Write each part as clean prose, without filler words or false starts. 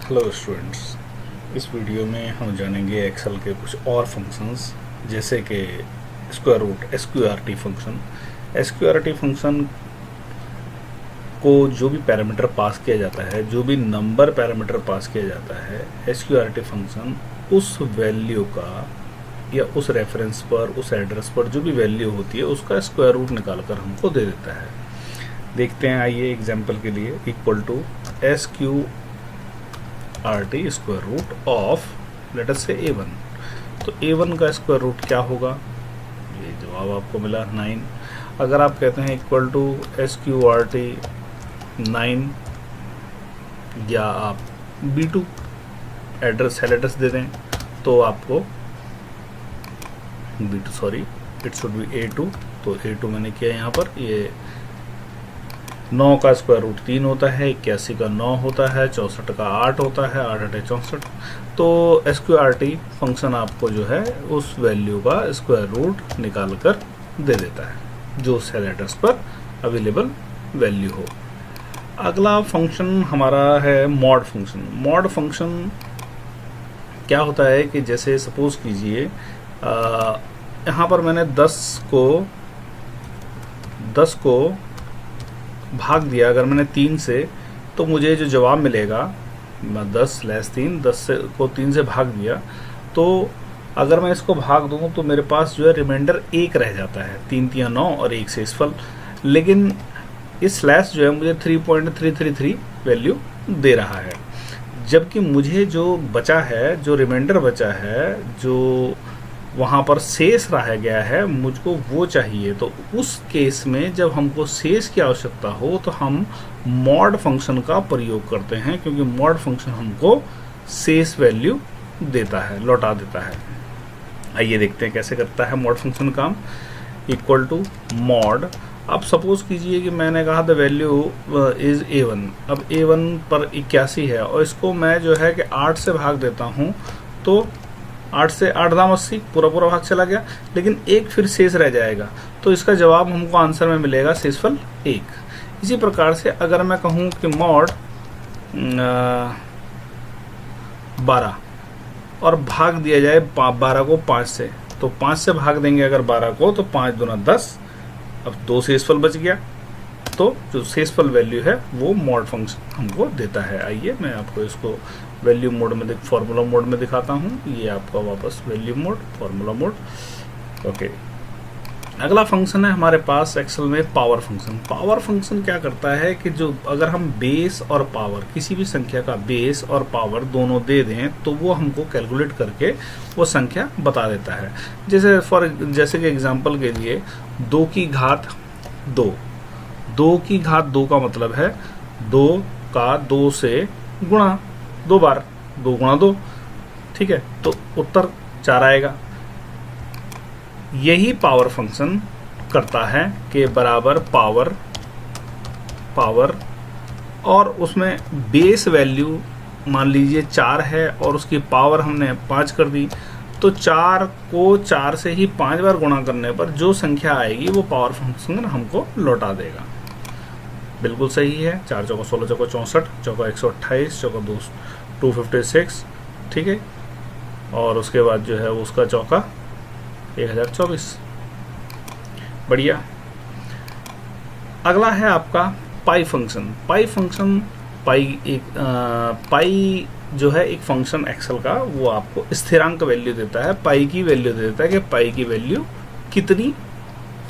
Hello students, इस video में हम जानेंगे एक्सेल के कुछ और फंक्शंस जैसे कि square root SQRT function. SQRT function को जो भी पैरामीटर पास किया जाता है, जो भी नंबर पैरामीटर पास किया जाता है, SQRT फंक्शन उस वैल्यू का या उस रेफरेंस पर, उस एड्रेस पर जो भी वैल्यू होती है उसका स्क्वायर रूट निकाल कर हमको दे देता है। देखते हैं, आइए एग्जाम्पल के लिए, equal to SQRT square root of let us से A1। तो A1 का स्क्वायर रूट क्या होगा? ये जवाब आपको मिला 9। अगर आप कहते हैं इक्वल टू SQRT 9 या आप B2 एड्रेस सेल एड्रेस दे दें तो आपको B2 sorry it should be A2। तो A2 मैंने किया यहाँ पर। ये 9 का स्क्वायर रूट 3 होता है, 81 का 9 होता है, 64 का 8 होता है, 8 8 64। तो SQRT फंक्शन आपको जो है उस वैल्यू का स्क्वायर रूट निकाल कर दे देता है जो सेल एड्रेस पर अवेलेबल वैल्यू हो। अगला फंक्शन हमारा है मॉड फंक्शन। मॉड फंक्शन क्या होता है कि जैसे सपोज कीजिए यहाँ पर मैंने 10 को भाग दिया अगर मैंने 3 से, तो मुझे जो जवाब मिलेगा 10 लेस 3, 10 को 3 से भाग दिया, तो अगर मैं इसको भाग दूँ तो मेरे पास जो है रिमाइंडर 1 रह जाता है। 3 3 9 और 1 से सफल। लेकिन इस स्लैश जो है मुझे 3.333 वैल्यू दे रहा है, जबकि मुझे जो बचा है, जो रिमाइंडर बचा है, जो वहाँ पर शेष रह गया है, मुझको वो चाहिए। तो उस केस में जब हमको शेष की आवश्यकता हो तो हम मॉड फंक्शन का प्रयोग करते हैं, क्योंकि मॉड फंक्शन हमको शेष वैल्यू देता है, लौटा देता है। आइए देखते हैं कैसे करता है मॉड फंक्शन काम। इक्वल टू मॉड, अब सपोज कीजिए कि मैंने कहा द वैल्यू इज A1। अब A1 पर 81 है और इसको मैं जो है कि 8 से भाग देता हूँ, तो 8 से 8 दाम 80, पूरा भाग चला गया, लेकिन 1 फिर शेष रह जाएगा। तो इसका जवाब हमको आंसर में मिलेगा शेषफल 1। इसी प्रकार से अगर मैं कहूँ कि मॉड 12 और भाग दिया जाए 12 को 5 से, तो 5 से भाग देंगे अगर 12 को, तो 5 दूना 10, अब 2 शेषफल बच गया। तो जो शेषफल वैल्यू है वो मॉड फंक्शन हमको देता है। आइए मैं आपको इसको वैल्यू मोड में, फॉर्मूला मोड में दिखाता हूँ। ये आपका वापस value mode, formula mode. Okay, अगला फंक्शन है हमारे पास एक्सेल में पावर फंक्शन। पावर फंक्शन क्या करता है कि जो अगर हम बेस और पावर, किसी भी संख्या का बेस और पावर दोनों दे दें तो वो हमको कैलकुलेट करके वो संख्या बता देता है। जैसे कि एग्जांपल के लिए 2 की घात 2। 2 की घात 2 का मतलब है 2 का 2 से गुणा 2 बार, 2 गुणा 2, ठीक है, तो उत्तर 4 आएगा। यही पावर फंक्शन करता है कि बराबर पावर और उसमें बेस वैल्यू मान लीजिए 4 है और उसकी पावर हमने 5 कर दी, तो 4 को 4 से ही 5 बार गुणा करने पर जो संख्या आएगी वो पावर फंक्शन हमको लौटा देगा। बिल्कुल सही है। 4 चौका 16, चौका 64, चौका 128, चौका 256, ठीक है, और उसके बाद जो है उसका चौका 1024। बढ़िया। अगला है आपका पाई फंक्शन। पाई फंक्शन, पाई जो है एक फंक्शन एक्सेल का, वो आपको स्थिरांक वैल्यू देता है, पाई की वैल्यू देता है कि पाई की वैल्यू कितनी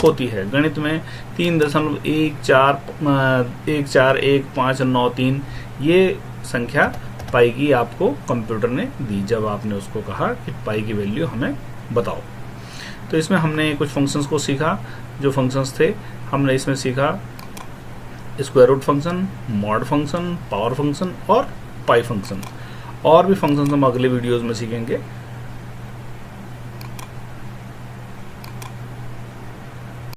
होती है। गणित में 3.141593 ये संख्या पाई की आपको कंप्यूटर ने दी जब आपने उसको कहा कि पाई की वैल्यू हमें बताओ। तो इसमें हमने कुछ फंक्शंस को सीखा। जो फंक्शंस थे हमने इसमें सीखा square root function, mod function, power function और पाई फंक्शन। और भी फंक्शंस हम अगले वीडियोस में सीखेंगे।